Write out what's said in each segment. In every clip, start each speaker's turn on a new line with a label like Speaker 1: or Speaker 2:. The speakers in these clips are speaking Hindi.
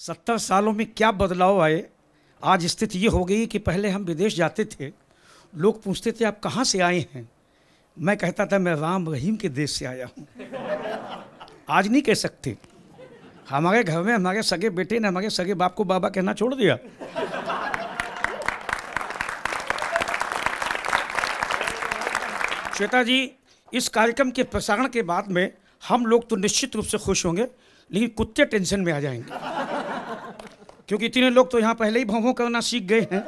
Speaker 1: 70 सालों में क्या बदलाव आए। आज स्थिति ये हो गई कि पहले हम विदेश जाते थे, लोग पूछते थे आप कहाँ से आए हैं, मैं कहता था मैं राम रहीम के देश से आया हूँ। आज नहीं कह सकते। हमारे घर में हमारे सगे बेटे ने हमारे सगे बाप को बाबा कहना छोड़ दिया। श्वेता जी, इस कार्यक्रम के प्रसारण के बाद में हम लोग तो निश्चित रूप से खुश होंगे, लेकिन कुत्ते टेंशन में आ जाएंगे, क्योंकि इतने लोग तो यहाँ पहले ही भौं-भौं करना सीख गए हैं,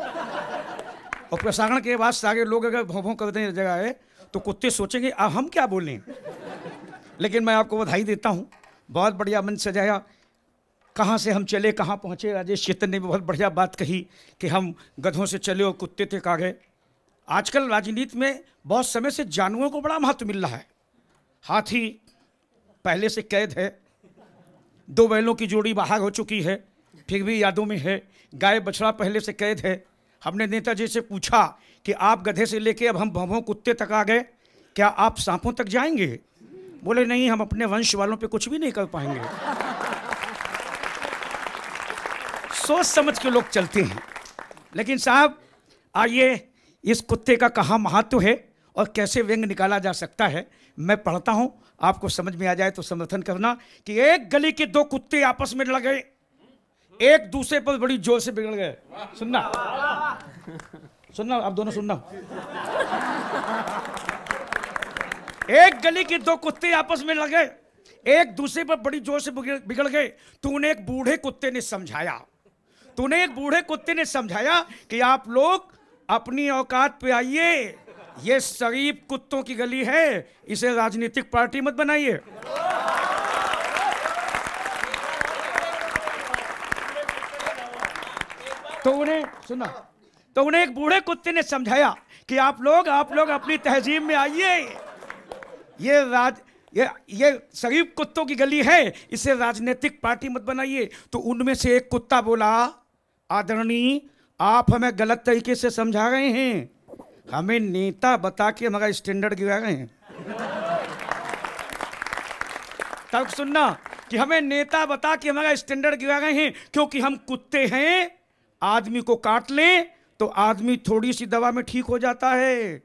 Speaker 1: और प्रसारण के बाद सारे लोग अगर भौं-भौं करने की जगह है तो कुत्ते सोचेंगे अब हम क्या बोलें। लेकिन मैं आपको बधाई देता हूँ, बहुत बढ़िया मन सजाया। कहाँ से हम चले कहाँ पहुँचे। राजेश चेतन ने भी बहुत बढ़िया बात कही कि हम गधों से चले और कुत्ते तक आ गए। आजकल राजनीति में बहुत समय से जानवरों को बड़ा महत्व मिल रहा है। हाथी पहले से कैद है, 2 बैलों की जोड़ी बाहर हो चुकी है, फिर भी यादों में है। गाय बछड़ा पहले से कैद है। हमने नेताजी से पूछा कि आप गधे से लेके अब हम भौं-भौं कुत्ते तक आ गए, क्या आप सांपों तक जाएंगे? बोले नहीं, हम अपने वंश वालों पे कुछ भी नहीं कर पाएंगे। सोच समझ के लोग चलते हैं। लेकिन साहब, आइए इस कुत्ते का कहाँ महत्व है और कैसे व्यंग निकाला जा सकता है, मैं पढ़ता हूँ, आपको समझ में आ जाए तो समर्थन करना। कि एक गली के 2 कुत्ते आपस में लड़ गए, एक दूसरे पर बड़ी जोर से बिगड़ गए। सुनना आप दोनों सुनना। एक गली के 2 कुत्ते आपस में लड़ गए, एक दूसरे पर बड़ी जोर से बिगड़ गए। तूने एक बूढ़े कुत्ते ने समझाया कि आप लोग अपनी औकात पे आइए, ये शरीफ कुत्तों की गली है, इसे राजनीतिक पार्टी मत बनाइए। तो उन्हें एक बूढ़े कुत्ते ने समझाया कि आप लोग अपनी तहजीब में आइए, ये शरीफ कुत्तों की गली है, इसे राजनीतिक पार्टी मत बनाइए। तो उनमें से एक कुत्ता बोला, आदरणीय आप हमें गलत तरीके से समझा रहे हैं, हमें नेता बता के हमारा स्टैंडर्ड गिरा रहे हैं। तब सुनना कि हमें नेता बता के हमारा स्टैंडर्ड गिरा रहे हैं, क्योंकि हम कुत्ते हैं, आदमी को काट लें तो आदमी थोड़ी सी दवा में ठीक हो जाता है,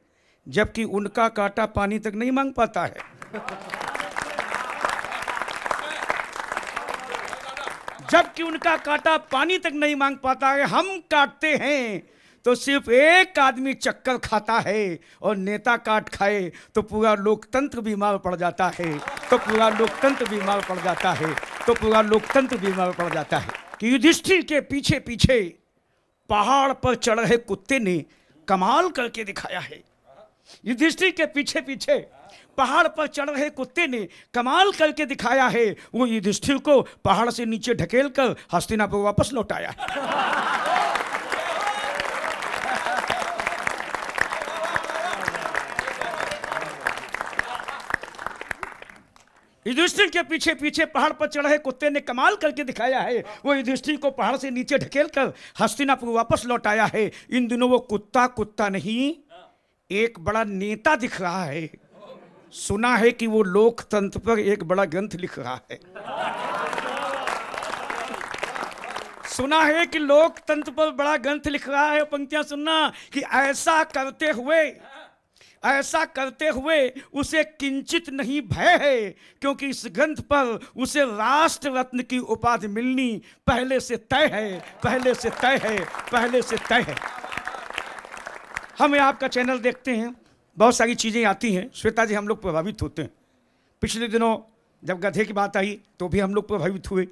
Speaker 1: जबकि उनका काटा पानी तक नहीं मांग पाता है। हम काटते हैं तो सिर्फ एक आदमी चक्कर खाता है, और नेता काट खाए तो पूरा लोकतंत्र बीमार पड़ जाता है। कि युधिष्ठिर के पीछे पीछे पहाड़ पर चढ़ रहे कुत्ते ने कमाल करके दिखाया है। पहाड़ पर चढ़ रहे कुत्ते ने कमाल करके दिखाया है। वो युधिष्ठिर को पहाड़ से नीचे ढकेल कर हस्तिनापुर वापस लौटाया है। युधिष्ठिर के पीछे पीछे पहाड़ पर चढ़े कुत्ते ने कमाल करके दिखाया है। वो युधिष्ठिर को पहाड़ से नीचे ढकेल कर हस्तिनापुर वापस लौटाया है। इन दिनों वो कुत्ता नहीं, एक बड़ा नेता दिख रहा है। सुना है कि वो लोकतंत्र पर एक बड़ा ग्रंथ लिख रहा है। पंक्तियां सुनना कि ऐसा करते हुए उसे किंचित नहीं भय है, क्योंकि इस ग्रंथ पर उसे राष्ट्र रत्न की उपाधि मिलनी पहले से तय है। हमें आपका चैनल देखते हैं, बहुत सारी चीज़ें आती हैं। श्वेता जी, हम लोग प्रभावित होते हैं। पिछले दिनों जब गधे की बात आई तो भी हम लोग प्रभावित हुए।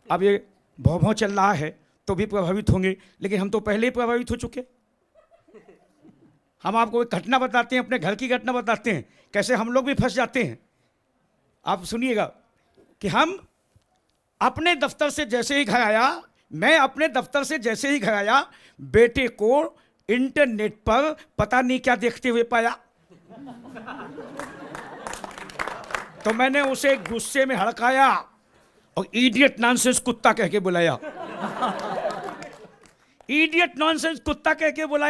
Speaker 1: अब ये भौं-भौं चल रहा है तो भी प्रभावित होंगे, लेकिन हम तो पहले ही प्रभावित हो चुके। हम आपको एक घटना बताते हैं, अपने घर की घटना बताते हैं, कैसे हम लोग भी फंस जाते हैं। आप सुनिएगा कि मैं अपने दफ्तर से जैसे ही घर आया, बेटे को इंटरनेट पर पता नहीं क्या देखते हुए पाया। तो मैंने उसे गुस्से में हड़काया और इडियट नॉनसेंस कुत्ता कह के बुलाया।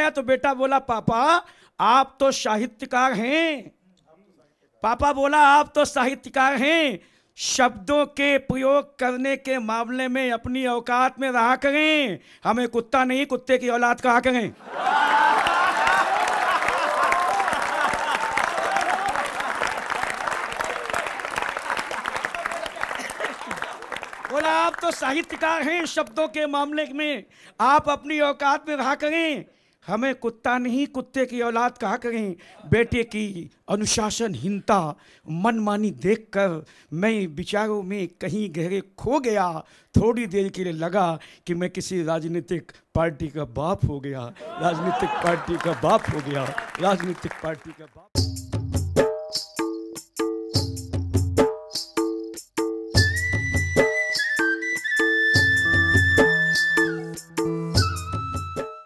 Speaker 1: तो बेटा बोला, पापा आप तो साहित्यकार हैं। शब्दों के प्रयोग करने के मामले में अपनी औकात में रहा करें। हमें कुत्ता नहीं, कुत्ते की औलाद कहा करें। बोला आप तो साहित्यकार हैं, शब्दों के मामले में आप अपनी औकात में रहा करें। हमें कुत्ता नहीं, कुत्ते की औलाद कहा करें। बेटे की अनुशासनहीनता, मनमानी देखकर मैं विचारों में कहीं गहरे खो गया। थोड़ी देर के लिए लगा कि मैं किसी राजनीतिक पार्टी का बाप हो गया, राजनीतिक पार्टी का बाप हो गया, राजनीतिक पार्टी का बाप।